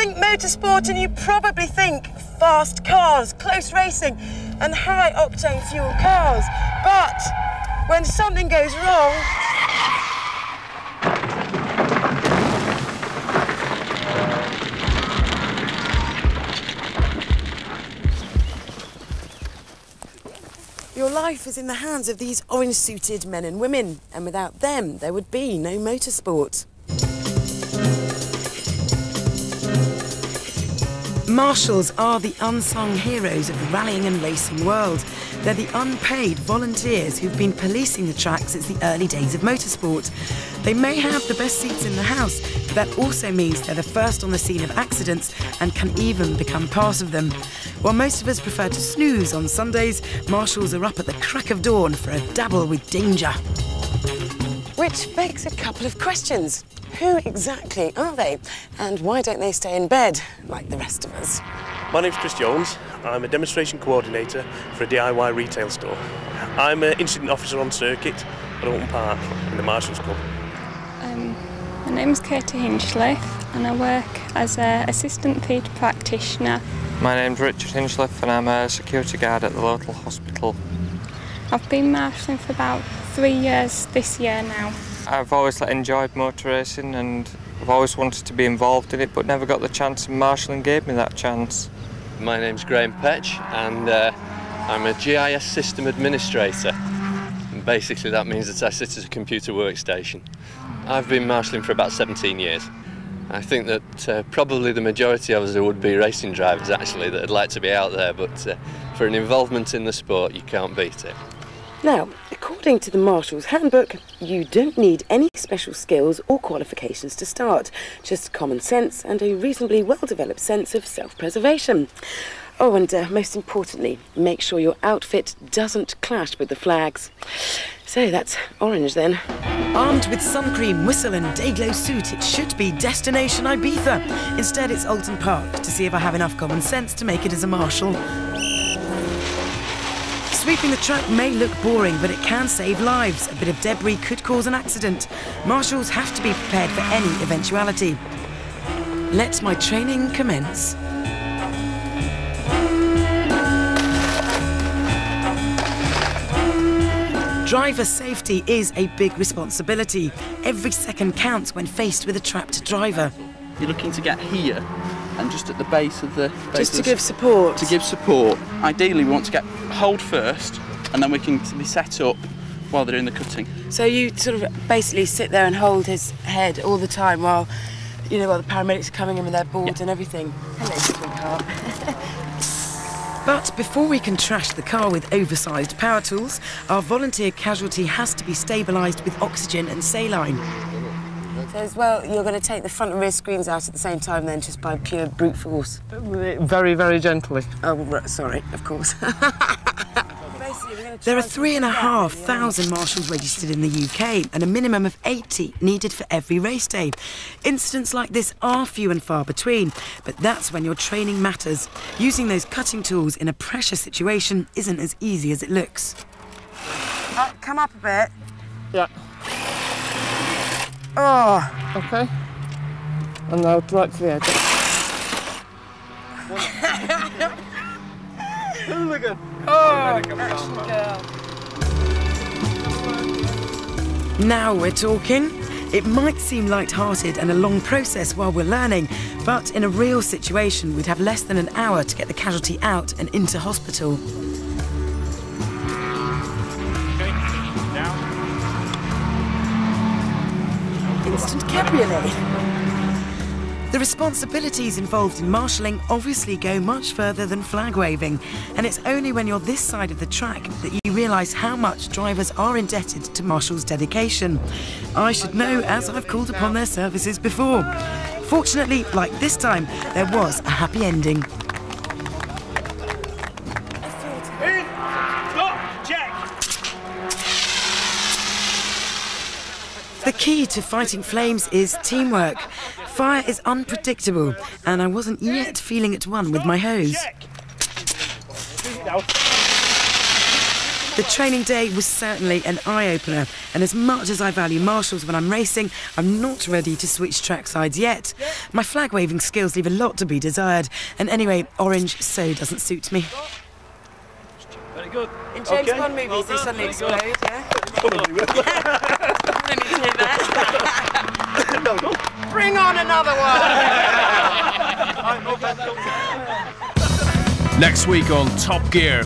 think motorsport and you probably think fast cars, close racing and high-octane fuel cars. But when something goes wrong... Your life is in the hands of these orange-suited men and women, and without them, there would be no motorsport. Marshals are the unsung heroes of the rallying and racing world. They're the unpaid volunteers who've been policing the track since the early days of motorsport. They may have the best seats in the house, but that also means they're the first on the scene of accidents and can even become part of them. While most of us prefer to snooze on Sundays, marshals are up at the crack of dawn for a dabble with danger. Which begs a couple of questions. Who exactly are they? And why don't they stay in bed like the rest of us? My name's Chris Jones. I'm a demonstration coordinator for a DIY retail store. I'm an incident officer on circuit at Alton Park in the Marshals Club. My name's Katie Hinchcliffe and I work as an assistant theatre practitioner. My name's Richard Hinchcliffe and I'm a security guard at the local hospital. I've been marshalling for about 3 years this year now. I've always enjoyed motor racing and I've always wanted to be involved in it but never got the chance, and marshalling gave me that chance. My name's Graham Petch and I'm a GIS system administrator. And basically that means that I sit at a computer workstation. I've been marshalling for about 17 years. I think that probably the majority of us are would-be racing drivers actually that would like to be out there, but for an involvement in the sport you can't beat it. Now, according to the Marshal's Handbook, you don't need any special skills or qualifications to start, just common sense and a reasonably well-developed sense of self-preservation. Oh, and most importantly, make sure your outfit doesn't clash with the flags. So that's orange then. Armed with sun cream, whistle and day-glow suit, it should be Destination Ibiza. Instead, it's Alton Park, to see if I have enough common sense to make it as a marshal. Sweeping the track may look boring, but it can save lives. A bit of debris could cause an accident. Marshals have to be prepared for any eventuality. Let my training commence. Driver safety is a big responsibility. Every second counts when faced with a trapped driver. You're looking to get here and just at the base of the... Just to give support. To give support. Ideally we want to get hold first and then we can be set up while they're doing the cutting. So you sort of basically sit there and hold his head all the time while, you know, while the paramedics are coming in with their boards and everything. Hello, sweetheart. But before we can trash the car with oversized power tools, our volunteer casualty has to be stabilised with oxygen and saline. So as well, you're going to take the front and rear screens out at the same time then, just by pure brute force? Very, very gently. Oh, sorry, of course. There are 3,500 marshals registered in the UK and a minimum of 80 needed for every race day. Incidents like this are few and far between, but that's when your training matters. Using those cutting tools in a pressure situation isn't as easy as it looks. Come up a bit. Yeah. Oh. Okay. And now right to the edge. Hooligan. Oh, action girl. Now we're talking. It might seem light-hearted and a long process while we're learning, but in a real situation we'd have less than an hour to get the casualty out and into hospital. Okay, down. Instant cabriolet. The responsibilities involved in marshalling obviously go much further than flag waving, and it's only when you're this side of the track that you realise how much drivers are indebted to marshals' dedication. I should know, as I've called upon their services before. Fortunately, like this time, there was a happy ending. The key to fighting flames is teamwork. Fire is unpredictable, and I wasn't yet feeling at one with my hose. The training day was certainly an eye-opener, and as much as I value marshals when I'm racing, I'm not ready to switch track sides yet. My flag-waving skills leave a lot to be desired, and anyway, orange so doesn't suit me. Very good. In James Bond movies, they suddenly explode, yeah? Let me hear that. Bring on another one! Next week on Top Gear.